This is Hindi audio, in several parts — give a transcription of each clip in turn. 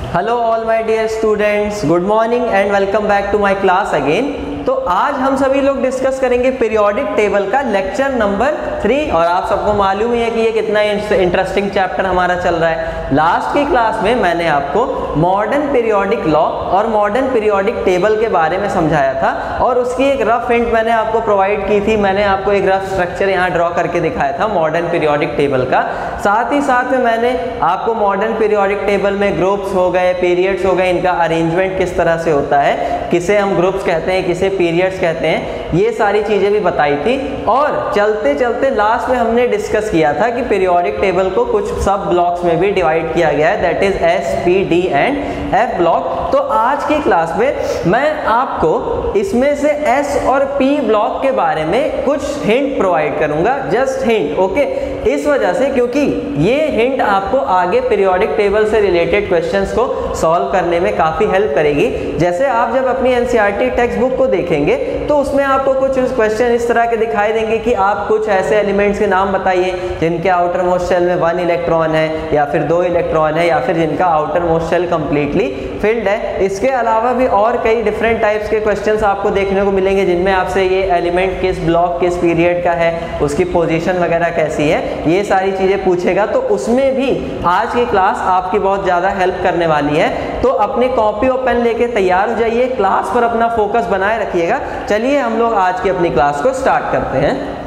Hello all my dear students, good morning and welcome back to my class again. तो आज हम सभी लोग डिस्कस करेंगे पीरियोडिक टेबल का लेक्चर नंबर 3 और आप सबको मालूम ही है कि ये कितना इंटरेस्टिंग चैप्टर हमारा चल रहा है। लास्ट की क्लास में मैंने आपको मॉडर्न पीरियोडिक लॉ और मॉडर्न पीरियोडिक टेबल के बारे में समझाया था और उसकी एक रफ हिंट मैंने आपको प्रोवाइड की थी। मैंने आपको एक रफ स्ट्रक्चर यहाँ ड्रॉ करके दिखाया था मॉडर्न पीरियोडिक टेबल का। साथ ही साथ में मैंने आपको मॉडर्न पीरियोडिक टेबल में ग्रुप्स हो गए, पीरियड्स हो गए, इनका अरेंजमेंट किस तरह से होता है, किसे हम ग्रुप्स कहते हैं, किसे पीरियड्स कहते हैं, ये सारी चीज़ें भी बताई थी। और चलते चलते लास्ट में हमने डिस्कस किया था कि पीरियोडिक टेबल को कुछ सब ब्लॉक्स में भी डिवाइड किया गया है, that is S, P, D and F block. तो आज की क्लास में मैं आपको इसमें से एस और पी ब्लॉक के बारे में कुछ हिंट प्रोवाइड करूंगा, जस्ट हिंट, ओके। इस वजह से क्योंकि ये हिंट आपको आगे पीरियोडिक टेबल से रिलेटेड क्वेश्चंस को सॉल्व करने में काफ़ी हेल्प करेगी। जैसे आप जब अपनी एनसीईआरटी टेक्स्ट बुक को देखेंगे तो उसमें आपको कुछ क्वेश्चन इस तरह के दिखाई देंगे कि आप कुछ ऐसे एलिमेंट्स के नाम बताइए जिनके आउटर मोस्ट शेल में 1 इलेक्ट्रॉन है या फिर 2 इलेक्ट्रॉन है या फिर जिनका outermost shell completely filled है। इसके अलावा भी और कई डिफरेंट टाइप्स के क्वेश्चंस आपको देखने को मिलेंगे जिनमें आपसे ये एलिमेंट किस ब्लॉक किस पीरियड का है, उसकी पोजीशन वगैरह कैसी है, ये सारी चीज़ें पूछेगा। तो उसमें भी आज की क्लास आपकी बहुत ज़्यादा हेल्प करने वाली है। तो अपनी कॉपी और पेन लेके तैयार हो जाइए, क्लास पर अपना फोकस बनाए रखिएगा। चलिए हम लोग आज की अपनी क्लास को स्टार्ट करते हैं।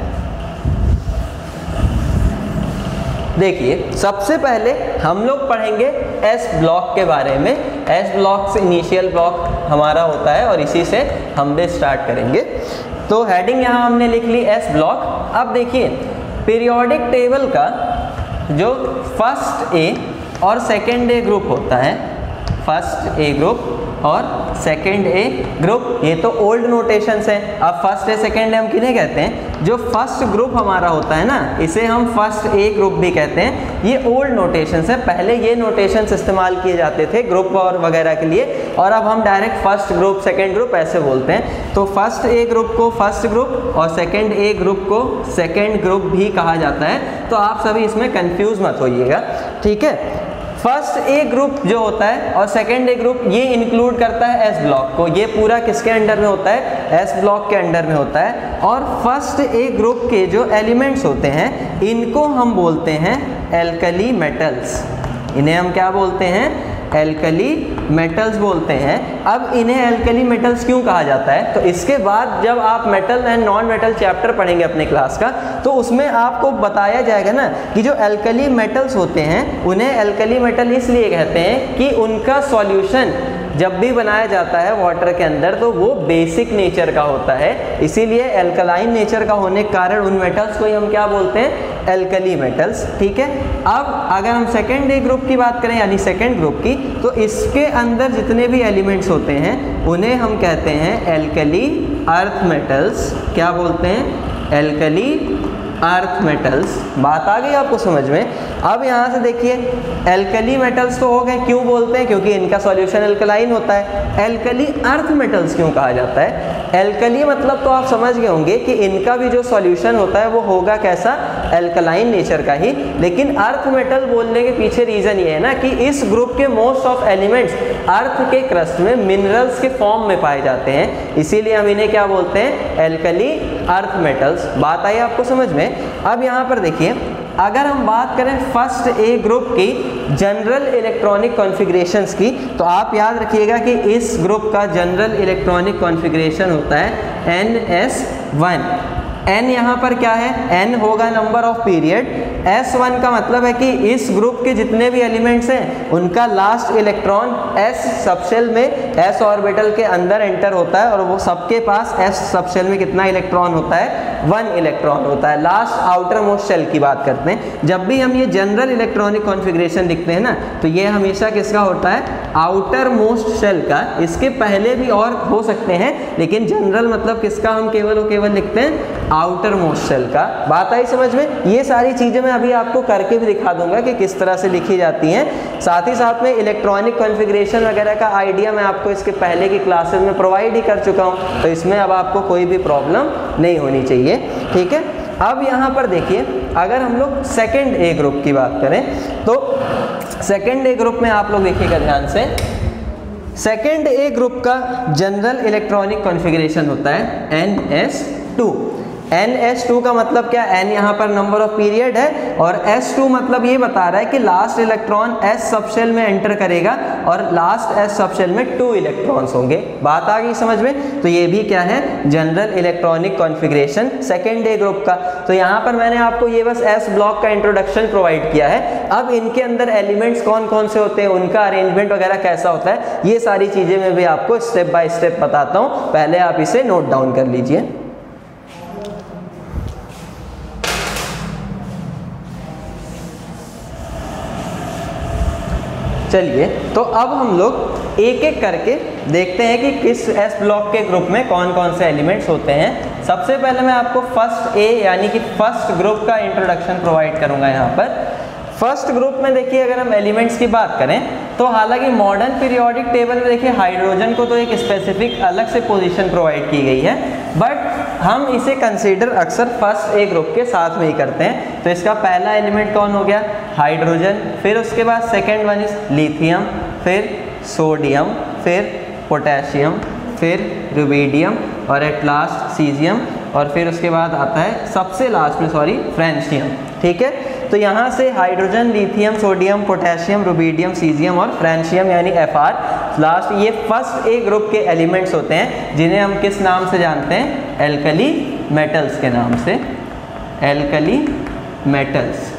देखिए, सबसे पहले हम लोग पढ़ेंगे एस ब्लॉक के बारे में। एस ब्लॉक से इनिशियल ब्लॉक हमारा होता है और इसी से हम भी स्टार्ट करेंगे। तो हेडिंग यहाँ हमने लिख ली एस ब्लॉक। अब देखिए, पीरियोडिक टेबल का जो फर्स्ट ए और सेकेंड ए ग्रुप होता है, फर्स्ट ए ग्रुप और सेकेंड ए ग्रुप, ये तो ओल्ड नोटेशंस हैं। अब फर्स्ट ए सेकेंड ए हम किन्हें कहते हैं? जो फर्स्ट ग्रुप हमारा होता है ना, इसे हम फर्स्ट ए ग्रुप भी कहते हैं। ये ओल्ड नोटेशंस है, पहले ये नोटेशंस इस्तेमाल किए जाते थे ग्रुप और वगैरह के लिए, और अब हम direct first group second group ऐसे बोलते हैं। तो फर्स्ट ए ग्रुप को फर्स्ट ग्रुप और सेकेंड ए ग्रुप को सेकेंड ग्रुप भी कहा जाता है। तो आप सभी इसमें कंफ्यूज मत होइएगा, ठीक है। फर्स्ट ए ग्रुप जो होता है और सेकेंड ए ग्रुप ये इंक्लूड करता है एस ब्लॉक को। ये पूरा किसके अंडर में होता है? एस ब्लॉक के अंडर में होता है। और फर्स्ट ए ग्रुप के जो एलिमेंट्स होते हैं इनको हम बोलते हैं एल्कली मेटल्स। इन्हें हम क्या बोलते हैं? एल्कली मेटल्स बोलते हैं। अब इन्हें एल्कली मेटल्स क्यों कहा जाता है? तो इसके बाद जब आप metal and non metal chapter पढ़ेंगे अपने क्लास का, तो उसमें आपको बताया जाएगा ना कि जो एल्कली मेटल्स होते हैं उन्हें एल्कली मेटल इसलिए कहते हैं कि उनका सॉल्यूशन जब भी बनाया जाता है वाटर के अंदर तो वो बेसिक नेचर का होता है, इसीलिए एल्कलाइन नेचर का होने के कारण उन मेटल्स को ही हम क्या बोलते हैं? एल्कली मेटल्स, ठीक है। अब अगर हम सेकेंड ए ग्रुप की बात करें यानी सेकेंड ग्रुप की, तो इसके अंदर जितने भी एलिमेंट्स होते हैं उन्हें हम कहते हैं एल्कली अर्थ मेटल्स। क्या बोलते हैं? Alkali earth metals. बात आ गई आपको समझ में? अब यहाँ से देखिए, एल्कली मेटल्स तो हो गए, क्यों बोलते हैं? क्योंकि इनका सॉल्यूशन एल्कलाइन होता है। एल्कली अर्थ मेटल्स क्यों कहा जाता है? एल्कली मतलब तो आप समझ गए होंगे कि इनका भी जो सॉल्यूशन होता है वो होगा कैसा? एल्कलाइन नेचर का ही। लेकिन अर्थ मेटल बोलने के पीछे रीजन ये है ना कि इस ग्रुप के मोस्ट ऑफ एलिमेंट्स अर्थ के क्रस्ट में मिनरल्स के फॉर्म में पाए जाते हैं, इसीलिए हम इन्हें क्या बोलते हैं? Alkali earth metals. बात आई आपको समझ में? अब यहाँ पर देखिए, अगर हम बात करें फर्स्ट ए ग्रुप की जनरल इलेक्ट्रॉनिक कॉन्फ़िगरेशंस की, तो आप याद रखिएगा कि इस ग्रुप का जनरल इलेक्ट्रॉनिक कॉन्फ़िगरेशन होता है NS1। N यहाँ पर क्या है? N होगा नंबर ऑफ पीरियड। S1 का मतलब है कि इस ग्रुप के जितने भी एलिमेंट्स हैं उनका लास्ट इलेक्ट्रॉन S सबशेल में S ऑर्बिटल के अंदर एंटर होता है और वो सबके पास S सबशेल में कितना इलेक्ट्रॉन होता है? 1 इलेक्ट्रॉन होता है। लास्ट आउटर मोस्ट शेल की बात करते हैं। जब भी हम ये जनरल इलेक्ट्रॉनिक कॉन्फ़िगरेशन लिखते हैं ना, तो ये हमेशा किसका होता है? आउटर मोस्ट शेल का। इसके पहले भी और हो सकते हैं, लेकिन जनरल मतलब किसका हम केवल और केवल लिखते हैं? आउटर मोस्ट शेल का। बात आई समझ में? ये सारी चीज़ें मैं अभी आपको करके भी दिखा दूंगा कि किस तरह से लिखी जाती हैं। साथ ही साथ में इलेक्ट्रॉनिक कॉन्फ़िगरेशन वगैरह का आइडिया मैं आपको इसके पहले की क्लासेस में प्रोवाइड ही कर चुका हूँ, तो इसमें अब आपको कोई भी प्रॉब्लम नहीं होनी चाहिए, ठीक है। अब यहाँ पर देखिए, अगर हम लोग सेकेंड ए ग्रुप की बात करें तो सेकेंड ए ग्रुप में आप लोग देखिएगा ध्यान से, सेकेंड ए ग्रुप का जनरल इलेक्ट्रॉनिक कॉन्फ़िगरेशन होता है NS2। NS2 का मतलब क्या, N यहाँ पर नंबर ऑफ पीरियड है और S2 मतलब ये बता रहा है कि लास्ट इलेक्ट्रॉन S सबशेल में एंटर करेगा और लास्ट S सबशेल में 2 इलेक्ट्रॉन्स होंगे। बात आ गई समझ में? तो ये भी क्या है, जनरल इलेक्ट्रॉनिक कॉन्फ़िगरेशन सेकेंड ए ग्रुप का। तो यहाँ पर मैंने आपको ये बस S ब्लॉक का इंट्रोडक्शन प्रोवाइड किया है। अब इनके अंदर एलिमेंट्स कौन कौन से होते हैं, उनका अरेंजमेंट वगैरह कैसा होता है, ये सारी चीज़ें मैं भी आपको स्टेप बाय स्टेप बताता हूँ। पहले आप इसे नोट डाउन कर लीजिए। चलिए, तो अब हम लोग एक एक करके देखते हैं कि किस एस ब्लॉक के ग्रुप में कौन कौन से एलिमेंट्स होते हैं। सबसे पहले मैं आपको फर्स्ट ए यानी कि फर्स्ट ग्रुप का इंट्रोडक्शन प्रोवाइड करूंगा। यहाँ पर फर्स्ट ग्रुप में देखिए, अगर हम एलिमेंट्स की बात करें तो हालांकि मॉडर्न पीरियोडिक टेबल में देखिए हाइड्रोजन को तो एक स्पेसिफिक अलग से पोजीशन प्रोवाइड की गई है, बट हम इसे कंसीडर अक्सर फर्स्ट ए ग्रुप के साथ में ही करते हैं। तो इसका पहला एलिमेंट कौन हो गया, हाइड्रोजन, फिर उसके बाद सेकेंड वन इज लिथियम, फिर सोडियम, फिर पोटेशियम, फिर रुबिडियम और एट लास्ट सीजियम, और फिर उसके बाद आता है सबसे लास्ट में फ्रेंशियम। ठीक है, तो यहाँ से hydrogen, lithium, sodium, potassium, rubidium, caesium और फ्रेंशियम यानी Fr लास्ट, ये फर्स्ट ए ग्रुप के एलिमेंट्स होते हैं जिन्हें हम किस नाम से जानते हैं, एल्कली मेटल्स के नाम से, एल्कली मेटल्स।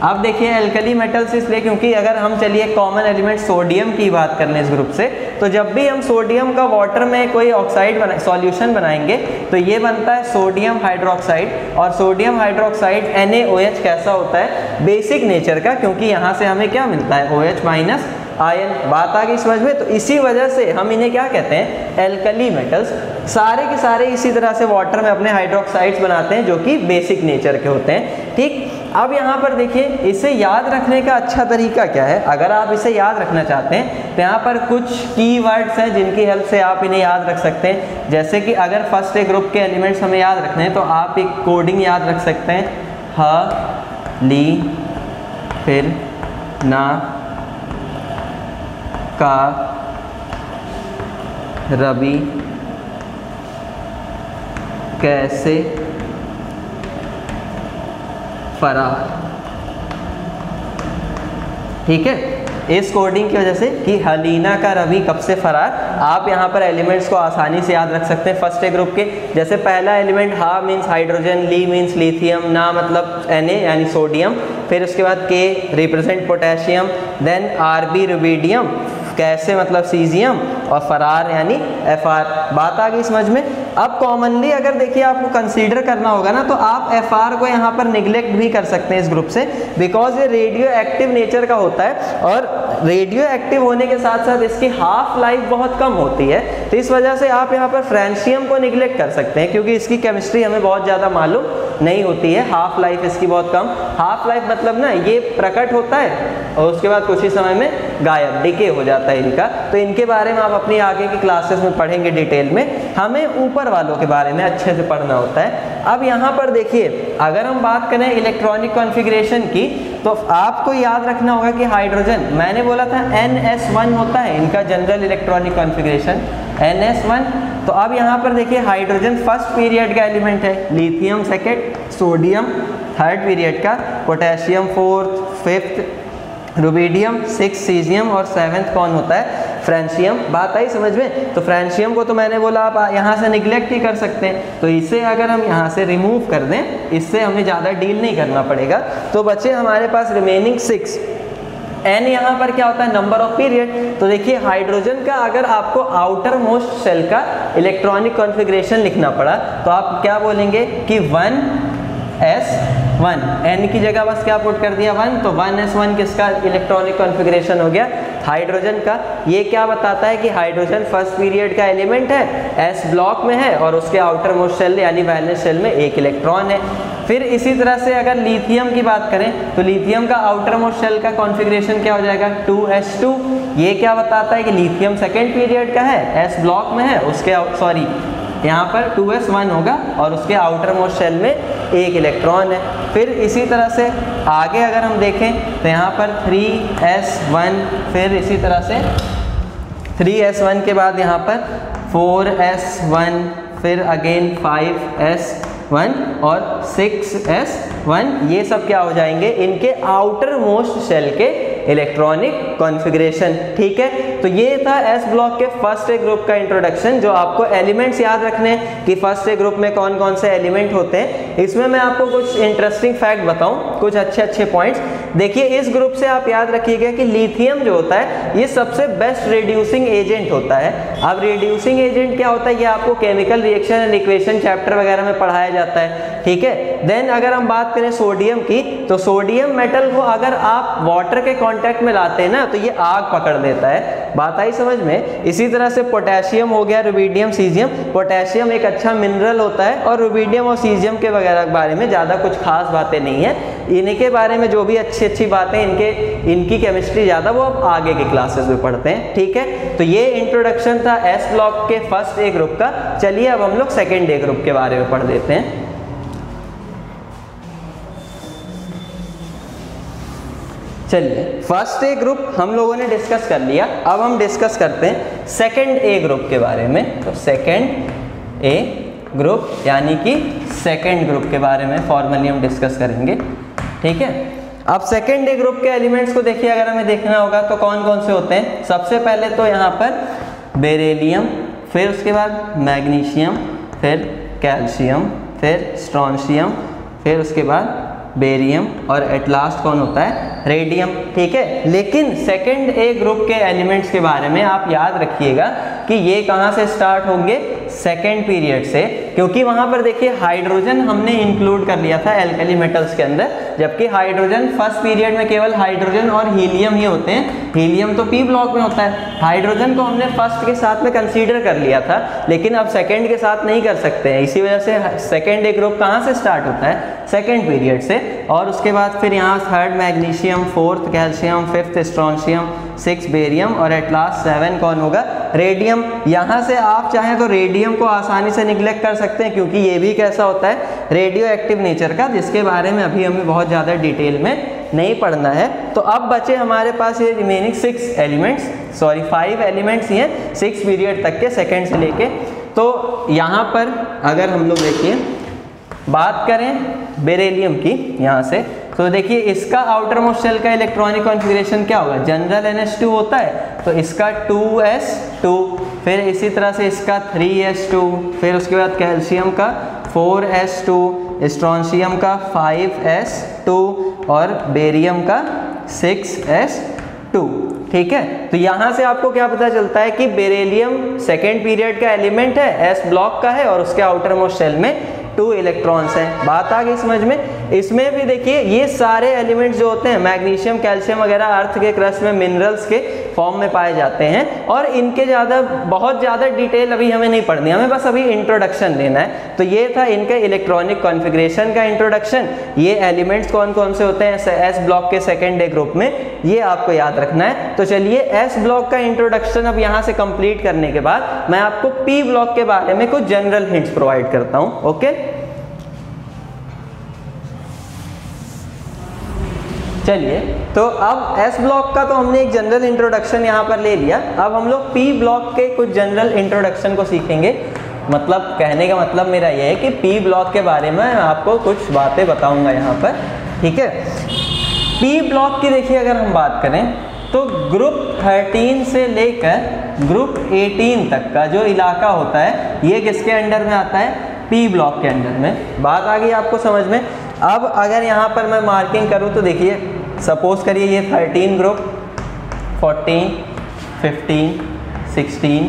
अब देखिए एल्कली मेटल्स इसलिए क्योंकि अगर हम चलिए कॉमन एलिमेंट सोडियम की बात कर लें इस ग्रुप से, तो जब भी हम सोडियम का वाटर में कोई ऑक्साइड सॉल्यूशन बनाएंगे तो ये बनता है सोडियम हाइड्रोक्साइड, और सोडियम हाइड्रोक्साइड NaOH कैसा होता है, बेसिक नेचर का, क्योंकि यहाँ से हमें क्या मिलता है, OH माइनस आयन। बात आ गई समझ में? तो इसी वजह से हम इन्हें क्या कहते हैं, एल्कली मेटल्स। सारे के सारे इसी तरह से वाटर में अपने हाइड्रोक्साइड्स बनाते हैं जो कि बेसिक नेचर के होते हैं। ठीक, अब यहाँ पर देखिए इसे याद रखने का अच्छा तरीका क्या है। अगर आप इसे याद रखना चाहते हैं तो यहाँ पर कुछ कीवर्ड्स हैं जिनकी हेल्प से आप इन्हें याद रख सकते हैं। जैसे कि अगर फर्स्ट ए ग्रुप के एलिमेंट्स हमें याद रखने हैं तो आप एक कोडिंग याद रख सकते हैं, ह, ली, फिर ना, का, रबी, कैसे, फरार। ठीक है, इस कोडिंग की वजह से कि हलीना का रवि कब से फरार, आप यहाँ पर एलिमेंट्स को आसानी से याद रख सकते हैं फर्स्ट ए ग्रुप के। जैसे पहला एलिमेंट हा मीन्स हाइड्रोजन, ली मीन्स लिथियम, ना मतलब Na यानी सोडियम, फिर उसके बाद K represent potassium, then Rb rubidium, कैसे मतलब सीजियम, और फरार यानी Fr। बात आ गई समझ में? अब कॉमनली अगर देखिए आपको कंसीडर करना होगा ना तो आप Fr को यहाँ पर निगलेक्ट भी कर सकते हैं इस ग्रुप से, बिकॉज ये रेडियो एक्टिव नेचर का होता है और रेडियो एक्टिव होने के साथ साथ इसकी हाफ लाइफ बहुत कम होती है। तो इस वजह से आप यहाँ पर फ्रेंशियम को निगलेक्ट कर सकते हैं क्योंकि इसकी केमिस्ट्री हमें बहुत ज़्यादा मालूम नहीं होती है, हाफ लाइफ इसकी बहुत कम। हाफ लाइफ मतलब ना ये प्रकट होता है और उसके बाद कुछ ही समय में गायब, डिके हो जाता है इनका। तो इनके बारे में आप अपनी आगे की क्लासेस में पढ़ेंगे डिटेल में, हमें ऊपर वालों के बारे में अच्छे से पढ़ना होता है। अब यहाँ पर देखिए अगर हम बात करें इलेक्ट्रॉनिक कॉन्फ़िगरेशन की तो आपको याद रखना होगा कि हाइड्रोजन, मैंने बोला था NS1 होता है इनका जनरल इलेक्ट्रॉनिक कॉन्फ़िगरेशन, NS1। तो अब यहाँ पर देखिए हाइड्रोजन फर्स्ट पीरियड का एलिमेंट है, lithium second, sodium third period का, potassium fourth, fifth, rubidium six, caesium और सेवेंथ कौन होता है, फ्रेंशियम। बात आई समझ में? तो फ्रेंशियम को तो मैंने बोला आप यहाँ से निगलेक्ट ही कर सकते हैं, तो इसे अगर हम यहाँ से रिमूव कर दें, इससे हमें ज़्यादा डील नहीं करना पड़ेगा। तो बचे हमारे पास रिमेनिंग 6। N यहाँ पर क्या होता है, नंबर ऑफ पीरियड। तो देखिए हाइड्रोजन का अगर आपको आउटर मोस्ट शेल का इलेक्ट्रॉनिक कॉन्फ़िगरेशन लिखना पड़ा तो आप क्या बोलेंगे कि 1s1, N की जगह बस क्या पुट कर दिया 1, तो 1s1 किसका इलेक्ट्रॉनिक कॉन्फ़िगरेशन हो गया, हाइड्रोजन का। ये क्या बताता है कि हाइड्रोजन फर्स्ट पीरियड का एलिमेंट है, S ब्लॉक में है और उसके आउटर मोस्ट शेल यानी वैलेंस शेल में एक इलेक्ट्रॉन है। फिर इसी तरह से अगर लिथियम की बात करें तो लिथियम का आउटर मोस्ट शेल का कॉन्फ़िगरेशन क्या हो जाएगा, 2s2। ये क्या बताता है कि लिथियम सेकेंड पीरियड का है, S ब्लॉक में है, उसके यहाँ पर 2s1 होगा और उसके आउटर मोस्ट शेल में एक इलेक्ट्रॉन है। फिर इसी तरह से आगे अगर हम देखें तो यहाँ पर 3s1, फिर इसी तरह से 3s1 के बाद यहाँ पर 4s1, फिर अगेन 5s1 और 6s1, ये सब क्या हो जाएंगे, इनके आउटर मोस्ट शेल के इलेक्ट्रॉनिक कॉन्फ़िगरेशन। ठीक है, तो ये था एस ब्लॉक के फर्स्ट ए ग्रुप का इंट्रोडक्शन। जो आपको एलिमेंट्स याद रखने कि फर्स्ट ए ग्रुप में कौन कौन से एलिमेंट होते हैं, इसमें मैं आपको कुछ इंटरेस्टिंग फैक्ट बताऊं, कुछ अच्छे अच्छे पॉइंट्स। देखिए, इस ग्रुप से आप याद रखिएगा कि लिथियम जो होता है ये सबसे बेस्ट रिड्यूसिंग एजेंट होता है। अब रिड्यूसिंग एजेंट क्या होता है, ये आपको chemical reaction and equation chapter वगैरह में पढ़ाया जाता है। ठीक है, देन अगर हम बात करें सोडियम की, तो सोडियम मेटल को अगर आप वाटर के कांटेक्ट में लाते हैं ना तो ये आग पकड़ देता है। बात आई समझ में। इसी तरह से पोटेशियम हो गया, रुबिडियम, सीजियम। पोटेशियम एक अच्छा मिनरल होता है और रुबिडियम और सीजियम के वगैरह के बारे में ज़्यादा कुछ खास बातें नहीं है। इनके बारे में जो भी अच्छी अच्छी बातें इनकी केमिस्ट्री ज़्यादा वो अब आगे के क्लासेस में पढ़ते हैं। ठीक है, तो ये इंट्रोडक्शन था एस ब्लॉक के फर्स्ट ए ग्रुप का। चलिए अब हम लोग सेकेंड ए ग्रुप के बारे में पढ़ लेते हैं। चलिए, फर्स्ट ए ग्रुप हम लोगों ने डिस्कस कर लिया। अब हम डिस्कस करते हैं सेकंड ए ग्रुप के बारे में। तो सेकंड ए ग्रुप यानी कि सेकंड ग्रुप के बारे में फॉर्मली हम डिस्कस करेंगे। ठीक है, अब सेकंड ए ग्रुप के एलिमेंट्स को देखिए, अगर हमें देखना होगा तो कौन कौन से होते हैं। सबसे पहले तो यहाँ पर बेरिलियम, फिर उसके बाद मैग्नीशियम, फिर कैल्शियम, फिर स्ट्रोंशियम, फिर उसके बाद बेरियम और एट लास्ट कौन होता है, रेडियम। ठीक है, लेकिन सेकंड ए ग्रुप के एलिमेंट्स के बारे में आप याद रखिएगा कि ये कहाँ से स्टार्ट होंगे, सेकंड पीरियड से, क्योंकि वहाँ पर देखिए हाइड्रोजन हमने इंक्लूड कर लिया था एल्कली मेटल्स के अंदर, जबकि हाइड्रोजन फर्स्ट पीरियड में केवल हाइड्रोजन और हीलियम ही होते हैं। हीलियम तो पी ब्लॉक में होता है। हाइड्रोजन को हमने फर्स्ट के साथ में कंसीडर कर लिया था, लेकिन अब सेकेंड के साथ नहीं कर सकते हैं। इसी वजह से सेकेंड ए ग्रुप कहाँ से स्टार्ट होता है, सेकेंड पीरियड से। और उसके बाद फिर यहाँ third magnesium, fourth calcium, fifth strontium, six barium और एट लास्ट 7 कौन होगा, रेडियम। यहाँ से आप चाहें तो रेडियम को आसानी से निग्लेक्ट कर सकते हैं, क्योंकि ये भी कैसा होता है, रेडियो एक्टिव नेचर का, जिसके बारे में अभी हमें बहुत ज़्यादा डिटेल में नहीं पढ़ना है। तो अब बचे हमारे पास ये रिमेनिंग 5 एलिमेंट्स ही हैं 6 पीरियड तक के, सेकेंड से लेके। तो यहाँ पर अगर हम लोग देखिए बात करें बेरिलियम की यहाँ से, तो देखिए इसका आउटर मोस्ट शेल का इलेक्ट्रॉनिक कॉन्फ़िगरेशन क्या होगा, जनरल NH2 होता है, तो इसका 2s2, फिर इसी तरह से इसका 3s2, फिर उसके बाद कैल्शियम का 4s2, स्ट्रोंशियम का 5s2 और बेरियम का 6s2। ठीक है, तो यहाँ से आपको क्या पता चलता है कि बेरिलियम सेकेंड पीरियड का एलिमेंट है, एस ब्लॉक का है और उसके आउटर मोस्ट शेल में 2 इलेक्ट्रॉन्स हैं। बात आ गई समझ में। इसमें भी देखिए ये सारे एलिमेंट्स जो होते हैं, मैग्नीशियम, कैल्शियम वगैरह अर्थ के क्रस्ट में मिनरल्स के फॉर्म में पाए जाते हैं, और इनके बहुत ज़्यादा डिटेल अभी हमें नहीं पढ़नी, हमें बस अभी इंट्रोडक्शन लेना है। तो ये था इनके इलेक्ट्रॉनिक कॉन्फ़िगरेशन का इंट्रोडक्शन। ये एलिमेंट्स कौन कौन से होते हैं एस ब्लॉक के सेकेंड ए ग्रुप में, ये आपको याद रखना है। तो चलिए, एस ब्लॉक का इंट्रोडक्शन अब यहाँ से कंप्लीट करने के बाद मैं आपको पी ब्लॉक के बारे में कुछ जनरल हिंट्स प्रोवाइड करता हूँ। ओके, चलिए, तो अब एस ब्लॉक का तो हमने एक जनरल इंट्रोडक्शन यहाँ पर ले लिया। अब हम लोग पी ब्लॉक के कुछ जनरल इंट्रोडक्शन को सीखेंगे। मतलब कहने का मतलब मेरा यह है कि पी ब्लॉक के बारे में आपको कुछ बातें बताऊंगा यहाँ पर। ठीक है, पी ब्लॉक की देखिए अगर हम बात करें तो ग्रुप 13 से लेकर ग्रुप 18 तक का जो इलाका होता है, ये किसके अंडर में आता है, पी ब्लॉक के अंडर में। बात आ गई आपको समझ में। अब अगर यहाँ पर मैं मार्किंग करूँ तो देखिए, सपोज करिए ये 13 ग्रुप, 14, 15, 16,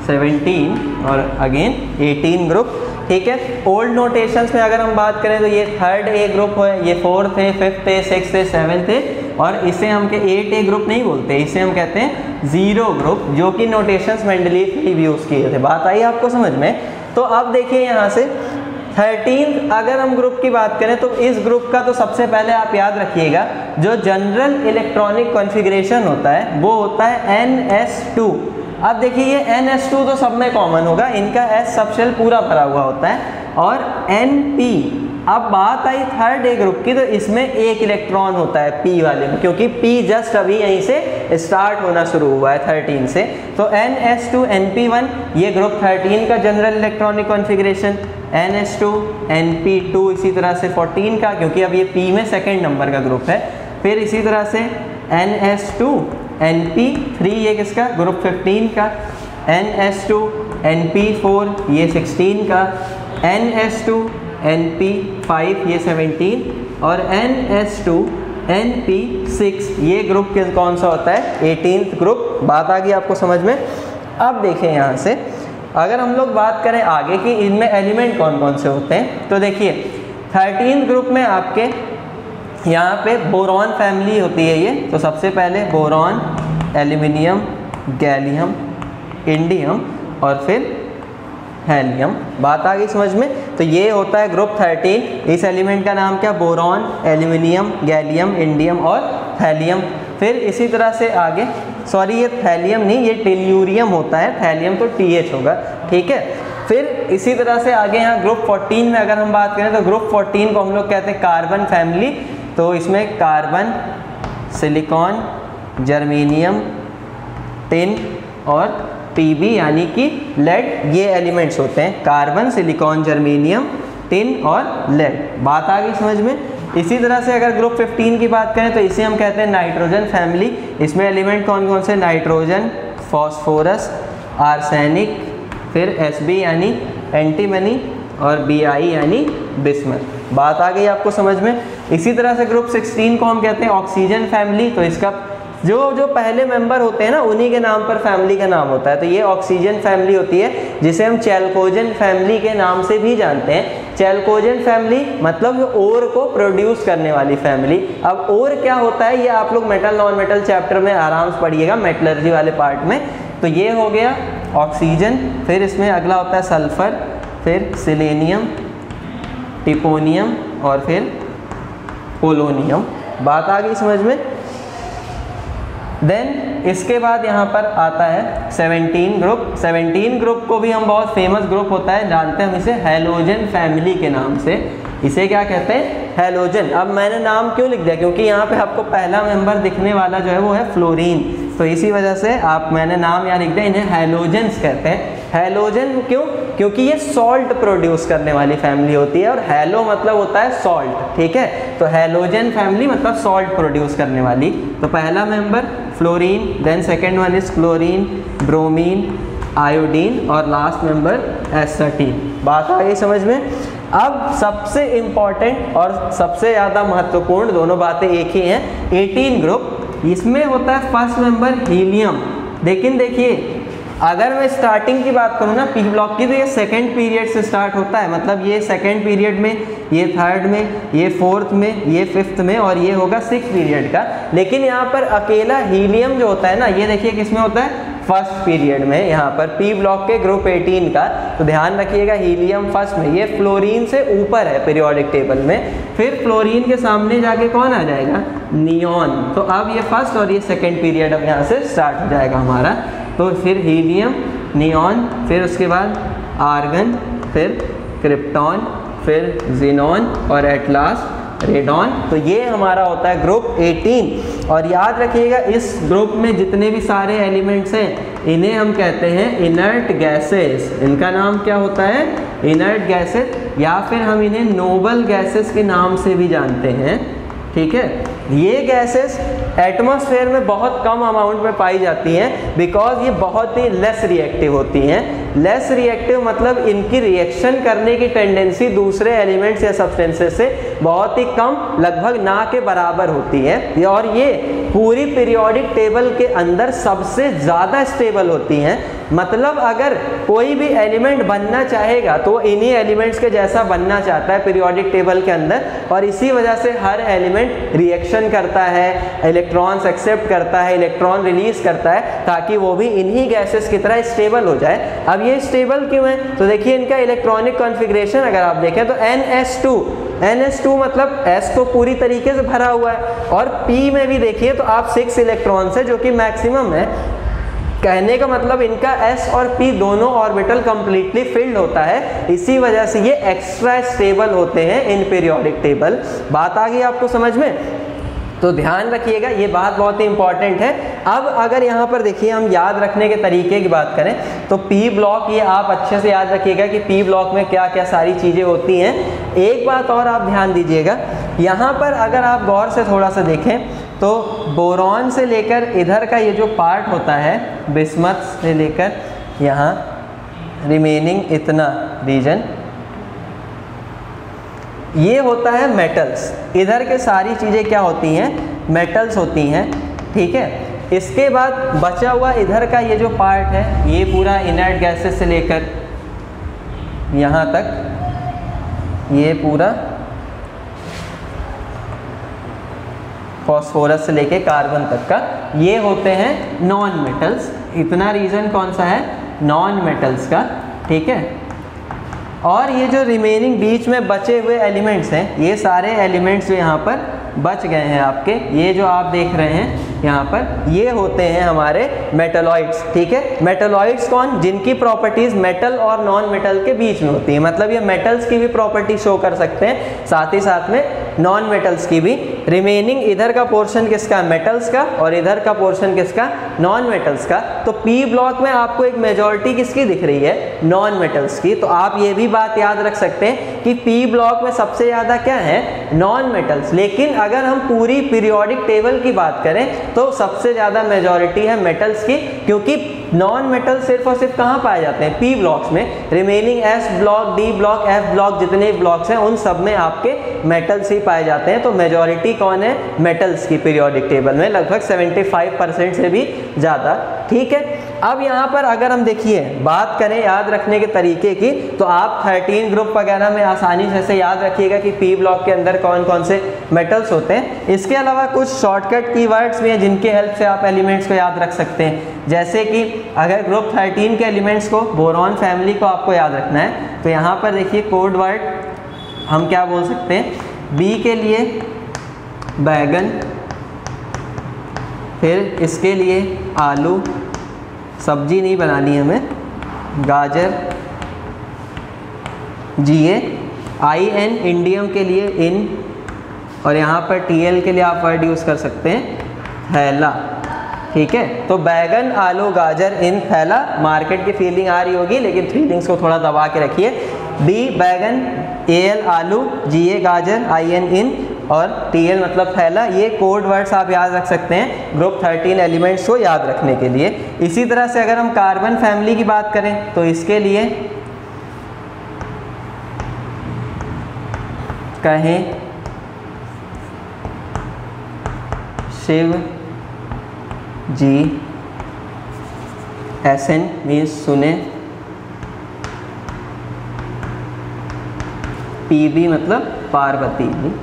17 और अगेन 18 ग्रुप। ठीक है, ओल्ड नोटेशंस में अगर हम बात करें तो ये थर्ड ए ग्रुप है, ये फोर्थ है, फिफ्थ है, सिक्स्थ है, सेवन्थ है, और इसे हम 8 ए ग्रुप नहीं बोलते, इसे हम कहते हैं 0 ग्रुप, जो कि नोटेशंस मेंडलीफ ने यूज़ किए थे। बात आई आपको समझ में। तो अब देखिए यहाँ से 13 अगर हम ग्रुप की बात करें तो इस ग्रुप का तो सबसे पहले आप याद रखिएगा जो जनरल इलेक्ट्रॉनिक कॉन्फ़िगरेशन होता है वो होता है NS2। अब देखिए ये NS2 तो सब में कॉमन होगा, इनका S सबशेल पूरा भरा हुआ होता है, और NP अब बात आई थर्ड ए ग्रुप की, तो इसमें एक इलेक्ट्रॉन होता है पी वाले में, क्योंकि पी जस्ट अभी यहीं से स्टार्ट होना शुरू हुआ है 13 से। तो NS2 NP1 ये ग्रुप 13 का general electronic configuration, NS2 NP2 इसी तरह से 14 का, क्योंकि अब ये पी में सेकेंड नंबर का ग्रुप है। फिर इसी तरह से NS2 NP3 ये किसका, ग्रुप 15 का, NS2 NP4 ये 16 का, NS2 NP5 ये 17 और NS2 NP6 ये ग्रुप कौन सा होता है, 18th ग्रुप। बात आ गई आपको समझ में। अब देखें यहाँ से अगर हम लोग बात करें आगे कि इनमें एलिमेंट कौन कौन से होते हैं, तो देखिए 13th ग्रुप में आपके यहाँ पे बोरॉन फैमिली होती है ये। तो सबसे पहले बोरॉन, एल्यूमिनियम, गैलियम, इंडियम और फिर हेलियम। बात आ गई समझ में। तो ये होता है ग्रुप 13। इस एलिमेंट का नाम क्या, बोरॉन, एल्यूमिनियम, गैलियम, इंडियम और हेलियम। फिर इसी तरह से आगे, सॉरी ये थैलियम नहीं, ये टेल्यूरियम होता है, थैलियम तो TH होगा, ठीक है। फिर इसी तरह से आगे यहाँ ग्रुप 14 में अगर हम बात करें तो ग्रुप 14 को हम लोग कहते हैं कार्बन फैमिली। तो इसमें कार्बन, सिलिकॉन, जर्मेनियम, टिन और Pb यानी कि लेड, ये एलिमेंट्स होते हैं, कार्बन, सिलिकॉन, जर्मेनियम, टिन और लेड। बात आ गई समझ में। इसी तरह से अगर ग्रुप 15 की बात करें तो इसे हम कहते हैं नाइट्रोजन फैमिली। इसमें एलिमेंट कौन कौन से, नाइट्रोजन, फॉस्फोरस, आर्सेनिक, फिर Sb यानी एंटीमनी और Bi यानी बिस्मथ। बात आ गई आपको समझ में। इसी तरह से ग्रुप 16 को हम कहते हैं ऑक्सीजन फैमिली। तो इसका जो पहले मेंबर होते हैं ना उन्हीं के नाम पर फैमिली का नाम होता है। तो ये ऑक्सीजन फैमिली होती है, जिसे हम चैल्कोजन फैमिली के नाम से भी जानते हैं। चैल्कोजन फैमिली मतलब ओर को प्रोड्यूस करने वाली फैमिली। अब ओर क्या होता है ये आप लोग मेटल नॉन मेटल चैप्टर में आराम से पढ़िएगा, मेटलर्जी वाले पार्ट में। तो ये हो गया ऑक्सीजन। फिर इसमें अगला होता है सल्फर, फिर सिलेनियम, टिपोनियम और फिर पोलोनियम। बात आ गई समझ में। देन इसके बाद यहाँ पर आता है 17 ग्रुप। 17 ग्रुप को भी हम बहुत फेमस ग्रुप होता है, जानते हैं हम इसे हैलोजन फैमिली के नाम से। इसे क्या कहते हैं, हैलोजन। अब मैंने नाम क्यों लिख दिया, क्योंकि यहाँ पे आपको पहला मेंबर दिखने वाला जो है वो है फ्लोरीन। तो इसी वजह से मैंने नाम यहाँ लिख दिया, इन्हें हैलोजेंस कहते हैं। हैलोजन क्यों, क्योंकि ये सॉल्ट प्रोड्यूस करने वाली फैमिली होती है, और हैलो मतलब होता है सॉल्ट, ठीक है। तो हैलोजन फैमिली मतलब सॉल्ट प्रोड्यूस करने वाली। तो पहला member fluorine, then second one is chlorine, bromine, iodine और लास्ट मेंबर एस्टर्टीन। बात आ गई समझ में। अब सबसे इम्पॉर्टेंट और सबसे ज़्यादा महत्वपूर्ण दोनों बातें एक ही हैं, 18 ग्रुप। इसमें होता है फर्स्ट मेंबर हीलियम। लेकिन देखिए अगर मैं स्टार्टिंग की बात करूँ ना पी ब्लॉक की, तो ये सेकेंड पीरियड से स्टार्ट होता है। मतलब ये सेकेंड पीरियड में, ये थर्ड में, ये फोर्थ में, ये फिफ्थ में और ये होगा सिक्स पीरियड का। लेकिन यहाँ पर अकेला हीलियम जो होता है ना, ये देखिए किसमें होता है, फर्स्ट पीरियड में। यहाँ पर पी ब्लॉक के ग्रुप 18 का, तो ध्यान रखिएगा हीलियम फर्स्ट में। ये फ्लोरीन से ऊपर है पीरियोडिक टेबल में। फिर फ्लोरीन के सामने जाके कौन आ जाएगा, नियॉन। तो अब ये फर्स्ट और ये सेकेंड पीरियड अब यहाँ से स्टार्ट हो जाएगा हमारा। तो फिर हीलियम, नियॉन, फिर उसके बाद आर्गन, फिर क्रिप्टॉन, फिर जीनॉन और एट लास्ट रेडॉन। तो ये हमारा होता है ग्रुप 18। और याद रखिएगा इस ग्रुप में जितने भी सारे एलिमेंट्स हैं इन्हें हम कहते हैं इनर्ट गैसेस। इनका नाम क्या होता है, इनर्ट गैसेस, या फिर हम इन्हें नोबल गैसेस के नाम से भी जानते हैं, ठीक है। ये गैसेस एटमॉस्फेयर में बहुत कम अमाउंट में पाई जाती हैं, बिकॉज ये बहुत ही लेस रिएक्टिव होती हैं। लेस रिएक्टिव मतलब इनकी रिएक्शन करने की टेंडेंसी दूसरे एलिमेंट्स या सब्सटेंसेस से बहुत ही कम, लगभग ना के बराबर होती है। और ये पूरी पीरियोडिक टेबल के अंदर सबसे ज़्यादा स्टेबल होती हैं। मतलब अगर कोई भी एलिमेंट बनना चाहेगा तो इन्हीं एलिमेंट्स के जैसा बनना चाहता है पीरियोडिक टेबल के अंदर, और इसी वजह से हर एलिमेंट रिएक्शन करता है, इलेक्ट्रॉन्स एक्सेप्ट करता है, इलेक्ट्रॉन रिलीज करता है, ताकि वो भी इन्हीं गैसेस की तरह स्टेबल हो जाए। अब ये स्टेबल क्यों है, तो देखिए इनका इलेक्ट्रॉनिक कॉन्फ़िगरेशन अगर आप देखें तो NS2 मतलब S तो पूरी तरीके से भरा हुआ है, और P में भी देखिए तो आप 6 इलेक्ट्रॉन्स है जो कि मैक्सिमम है। कहने का मतलब इनका s और p दोनों ऑर्बिटल कंप्लीटली फिल्ड होता है, इसी वजह से ये एक्स्ट्रा स्टेबल होते हैं इन पीरियोडिक टेबल। बात आ गई आपको समझ में? तो ध्यान रखिएगा, ये बात बहुत ही इंपॉर्टेंट है। अब अगर यहाँ पर देखिए हम याद रखने के तरीके की बात करें तो पी ब्लॉक, ये आप अच्छे से याद रखिएगा कि पी ब्लॉक में क्या क्या सारी चीज़ें होती हैं। एक बात और आप ध्यान दीजिएगा, यहाँ पर अगर आप गौर से थोड़ा सा देखें तो बोरॉन से लेकर इधर का ये जो पार्ट होता है, बिस्मथ से लेकर यहाँ रिमेनिंग इतना रीजन, ये होता है मेटल्स। इधर के सारी चीज़ें क्या होती हैं? मेटल्स होती हैं, ठीक है। इसके बाद बचा हुआ इधर का ये जो पार्ट है, ये पूरा इनर्ट गैसेस से लेकर यहाँ तक, ये पूरा फॉस्फोरस से लेके कार्बन तक का, ये होते हैं नॉन मेटल्स। इतना रीजन कौन सा है? नॉन मेटल्स का, ठीक है। और ये जो रिमेनिंग बीच में बचे हुए एलिमेंट्स हैं, ये सारे एलिमेंट्स जो यहाँ पर बच गए हैं आपके, ये जो आप देख रहे हैं यहाँ पर, ये होते हैं हमारे मेटलॉइड्स, ठीक है। मेटलॉइड्स कौन? जिनकी प्रॉपर्टीज मेटल और नॉन मेटल के बीच में होती है, मतलब ये मेटल्स की भी प्रॉपर्टी शो कर सकते हैं, साथ ही साथ में नॉन मेटल्स की भी। रिमेनिंग इधर का पोर्शन किसका? मेटल्स का, और इधर का पोर्शन किसका? नॉन मेटल्स का। तो पी ब्लॉक में आपको एक मेजॉरिटी किसकी दिख रही है? नॉन मेटल्स की। तो आप ये भी बात याद रख सकते हैं कि पी ब्लॉक में सबसे ज़्यादा क्या है? Non metals. लेकिन अगर हम पूरी पीरियोडिक टेबल की बात करें तो सबसे ज़्यादा मेजॉरिटी है मेटल्स की, क्योंकि नॉन मेटल सिर्फ और सिर्फ कहाँ पाए जाते हैं? पी ब्लॉक्स में। Remaining S block, D block, F block, जितने ब्लॉक्स हैं उन सब में आपके मेटल्स ही पाए जाते हैं। तो मेजॉरिटी कौन है? मेटल्स की पीरियोडिक टेबल में, लगभग 75% से भी ज़्यादा, ठीक है। अब यहाँ पर अगर हम देखिए बात करें याद रखने के तरीके की, तो आप 13 ग्रुप वगैरह में आसानी से याद रखिएगा कि पी ब्लॉक के अंदर कौन कौन से मेटल्स होते हैं। इसके अलावा कुछ शॉर्टकट कीवर्ड्स भी हैं जिनके हेल्प से आप एलिमेंट्स को याद रख सकते हैं। जैसे कि अगर ग्रुप 13 के एलिमेंट्स को, बोरॉन फैमिली को आपको याद रखना है, तो यहाँ पर देखिए कोड वर्ड हम क्या बोल सकते हैं? बी के लिए बैगन, फिर इसके लिए आलू, सब्जी नहीं बनानी हमें, गाजर, GA, IN इंडियम के लिए इन, और यहाँ पर TL के लिए आप वर्ड यूज़ कर सकते हैं थैला, ठीक है। तो बैगन, आलू, गाजर, इन, थैला। मार्केट की फीलिंग आ रही होगी, लेकिन फीलिंग्स को थोड़ा दबा के रखिए। B बैगन, AL आलू, GA गाजर, IN इन, और TL मतलब थैला। ये कोड वर्ड्स आप याद रख सकते हैं ग्रुप 13 एलिमेंट्स को याद रखने के लिए। इसी तरह से अगर हम कार्बन फैमिली की बात करें तो इसके लिए कहें शिव जी, SN मीन्स सुने, PB मतलब पार्वती जी,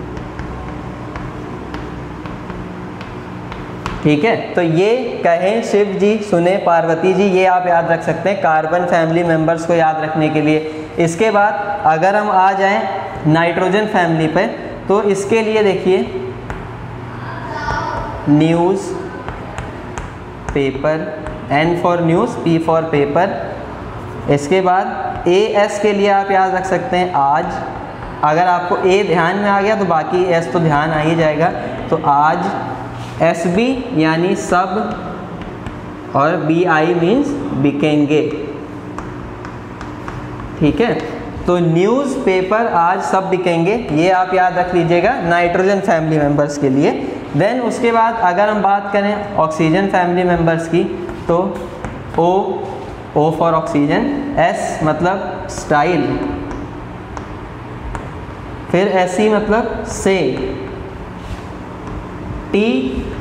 ठीक है। तो ये कहें शिव जी, सुने पार्वती जी, ये आप याद रख सकते हैं कार्बन फैमिली मेंबर्स को याद रखने के लिए। इसके बाद अगर हम आ जाएं नाइट्रोजन फैमिली पे, तो इसके लिए देखिए news paper, N for news, P for paper. इसके बाद AS के लिए आप याद रख सकते हैं आज। अगर आपको A ध्यान में आ गया तो बाकी S तो ध्यान आ ही जाएगा। तो आज, SB यानी सब, और BI मीन्स बिकेंगे, ठीक है। तो न्यूज़ पेपर, आज, सब बिकेंगे, ये आप याद रख लीजिएगा नाइट्रोजन फैमिली मेंबर्स के लिए। देन उसके बाद अगर हम बात करें ऑक्सीजन फैमिली मेंबर्स की, तो O फॉर ऑक्सीजन, S मतलब स्टाइल, फिर SE मतलब से, T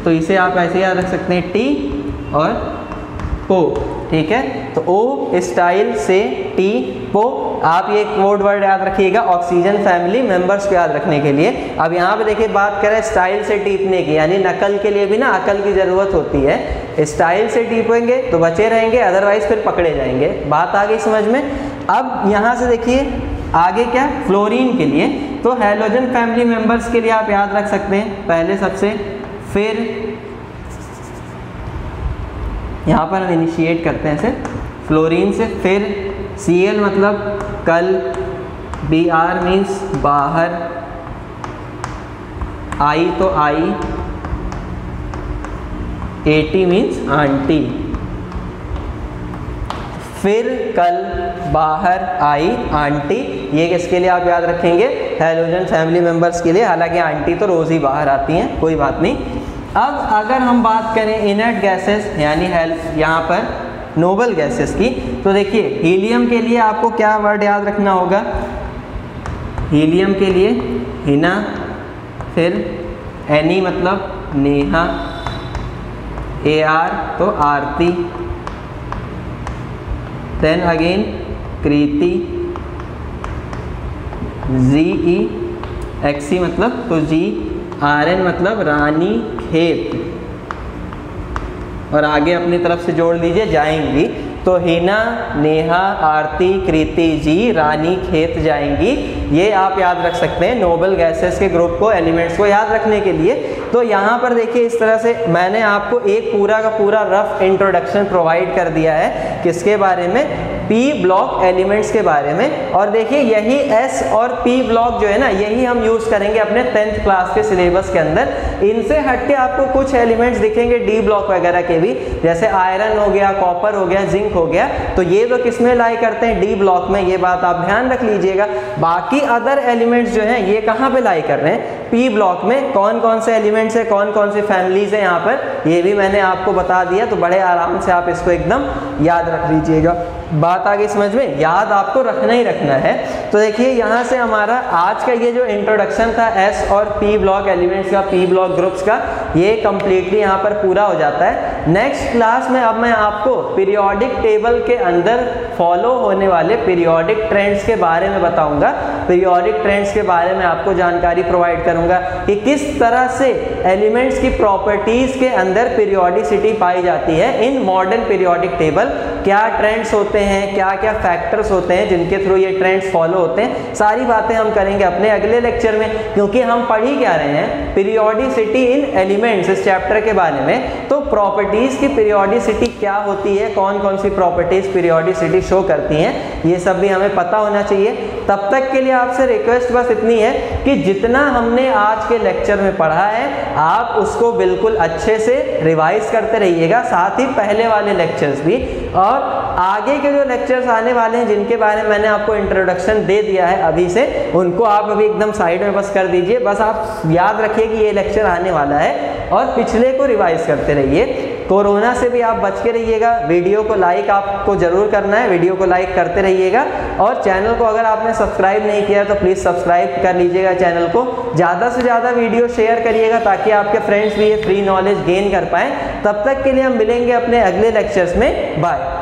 तो इसे आप ऐसे याद रख सकते हैं T और पो, ठीक है। तो O स्टाइल, से, T, पो। आप ये कोड वर्ड याद रखिएगा ऑक्सीजन फैमिली मेंबर्स को याद रखने के लिए। अब यहाँ पे देखिए बात करें स्टाइल से टीपने की, यानी नकल के लिए भी ना अकल की ज़रूरत होती है। स्टाइल से टीपेंगे तो बचे रहेंगे, अदरवाइज फिर पकड़े जाएंगे। बात आ गई समझ में? अब यहाँ से देखिए आगे क्या, फ्लोरीन के लिए, तो हैलोजन फैमिली मेंबर्स के लिए आप याद रख सकते हैं पहले सबसे, फिर यहाँ पर हम इनिशिएट करते हैं ऐसे फ्लोरीन से, फिर Cl मतलब कल, Br मीन्स बाहर, I तो आई, AT मीन्स आंटी, फिर कल, बाहर, आई, आंटी। ये किसके लिए आप याद रखेंगे? हैलोजन फैमिली मेंबर्स के लिए, हालांकि आंटी तो रोज़ ही बाहर आती हैं, कोई बात नहीं। अब अगर हम बात करें इनर्ट गैसेस यानी यहाँ पर नोबल गैसेस की, तो देखिए हीलियम के लिए आपको क्या वर्ड याद रखना होगा? हीलियम के लिए हिना, फिर एनी मतलब नेहा, AR तो आरती, देन अगेन कृति, ZE, XE मतलब तो जी, RN मतलब रानी खेत, और आगे अपनी तरफ से जोड़ लीजिए जाएंगी। तो हिना, नेहा, आरती, कृति, जी, रानी खेत जाएंगी। ये आप याद रख सकते हैं नोबल गैसेस के ग्रुप को, एलिमेंट्स को याद रखने के लिए। तो यहाँ पर देखिए इस तरह से मैंने आपको एक पूरा का पूरा रफ इंट्रोडक्शन प्रोवाइड कर दिया है, किसके बारे में? P ब्लॉक एलिमेंट्स के बारे में। और देखिए यही S और P ब्लॉक जो है ना, यही हम यूज़ करेंगे अपने 10th क्लास के सिलेबस के अंदर। इनसे हटके आपको कुछ एलिमेंट्स दिखेंगे D ब्लॉक वगैरह के भी, जैसे आयरन हो गया, कॉपर हो गया, जिंक हो गया, तो ये तो किस में लाई करते हैं? D ब्लॉक में। ये बात आप ध्यान रख लीजिएगा। बाकी अदर एलिमेंट्स जो हैं ये कहाँ पे लाई कर रहे हैं? P ब्लॉक में। कौन कौन से एलिमेंट्स है, कौन कौन सी फैमिलीज है यहाँ पर, ये भी मैंने आपको बता दिया, तो बड़े आराम से आप इसको एकदम याद रख लीजिएगा। बात आगे समझ में? याद आपको रखना ही रखना है। तो देखिए यहाँ से हमारा आज का ये जो इंट्रोडक्शन था S और P ब्लॉक एलिमेंट्स का, P ब्लॉक ग्रुप्स का, ये कंप्लीटली यहाँ पर पूरा हो जाता है। नेक्स्ट क्लास में अब मैं आपको पीरियोडिक टेबल के अंदर फॉलो होने वाले पीरियोडिक ट्रेंड्स के बारे में बताऊंगा। पीरियोडिक ट्रेंड्स के बारे में आपको जानकारी प्रोवाइड करूंगा कि किस तरह से एलिमेंट्स की प्रॉपर्टीज के अंदर पीरियोडिसिटी पाई जाती है इन मॉडर्न पीरियोडिक टेबल। क्या ट्रेंड्स होते हैं, क्या क्या फैक्टर्स होते हैं जिनके थ्रू ये ट्रेंड्स फॉलो होते हैं, सारी बातें हम करेंगे अपने अगले लेक्चर में। क्योंकि हम पढ़ ही क्या रहे हैं? पीरियोडिसिटी इन एलिमेंट्स, इस चैप्टर के बारे में। तो प्रॉपर्टीज की पीरियोडिसिटी क्या होती है, कौन कौन सी प्रॉपर्टीज पीरियोडिसिटी शो करती हैं, ये सब भी हमें पता होना चाहिए। तब तक के लिए आपसे रिक्वेस्ट बस इतनी है कि जितना हमने आज के लेक्चर में पढ़ा है आप उसको बिल्कुल अच्छे से रिवाइज करते रहिएगा, साथ ही पहले वाले लेक्चर्स भी। और आगे के जो लेक्चर्स आने वाले हैं जिनके बारे में मैंने आपको इंट्रोडक्शन दे दिया है अभी से, उनको आप अभी एकदम साइड में बस कर दीजिए। बस आप याद रखिए कि ये लेक्चर आने वाला है और पिछले को रिवाइज करते रहिए। कोरोना से भी आप बच के रहिएगा। वीडियो को लाइक आपको जरूर करना है, वीडियो को लाइक करते रहिएगा। और चैनल को अगर आपने सब्सक्राइब नहीं किया तो प्लीज़ सब्सक्राइब कर लीजिएगा चैनल को। ज़्यादा से ज़्यादा वीडियो शेयर करिएगा ताकि आपके फ्रेंड्स भी ये फ्री नॉलेज गेन कर पाएँ। तब तक के लिए हम मिलेंगे अपने अगले लेक्चर्स में। बाय।